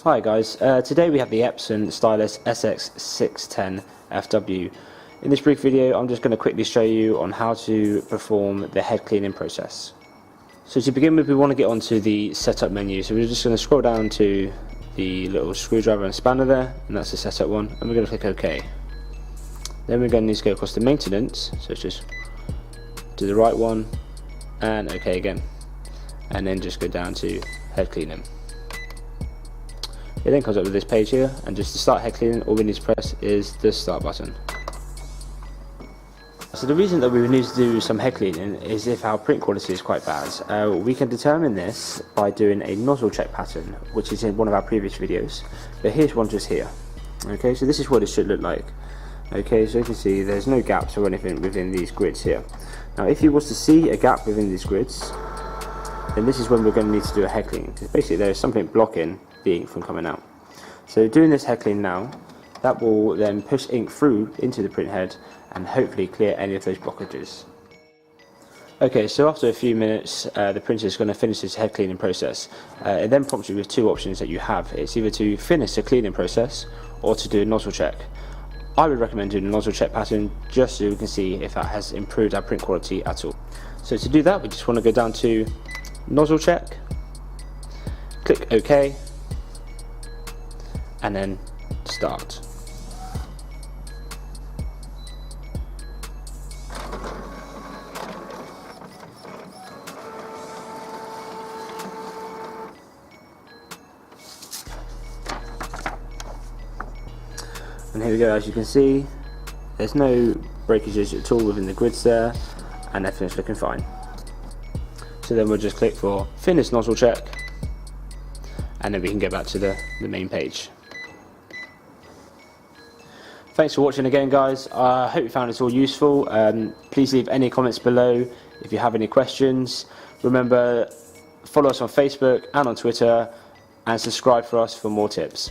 Hi guys, today we have the Epson Stylus SX610FW. In this brief video I'm just going to quickly show you on how to perform the head cleaning process. So to begin with, we want to get onto the setup menu, so we're just going to scroll down to the little screwdriver and spanner there, and that's the setup one, and we're going to click OK. Then we're going to need to go across to maintenance, so it's just do the right one and OK again, and then just go down to head cleaning. It then comes up with this page here, and just to start head cleaning, all we need to press is the start button. So the reason that we would need to do some head cleaning is if our print quality is quite bad. We can determine this by doing a nozzle check pattern, which is in one of our previous videos, but here's one just here. Okay, so this is what it should look like. Okay, so you can see there's no gaps or anything within these grids here. Now if you was to see a gap within these grids, then this is when we're going to need to do a head clean, because basically there is something blocking the ink from coming out. So doing this head clean now, that will then push ink through into the print head and hopefully clear any of those blockages. Okay, so after a few minutes the printer is going to finish this head cleaning process. It then prompts you with two options that you have. It's either to finish the cleaning process or to do a nozzle check. I would recommend doing a nozzle check pattern just so we can see if that has improved our print quality at all. So to do that, we just want to go down to Nozzle Check, click OK, and then start. And here we go, as you can see, there's no breakages at all within the grids there, and everything's looking fine. So then we'll just click for Finish Nozzle Check, and then we can go back to the main page. Thanks for watching again, guys. I hope you found this all useful. Please leave any comments below if you have any questions. Remember, follow us on Facebook and on Twitter, and subscribe for us for more tips.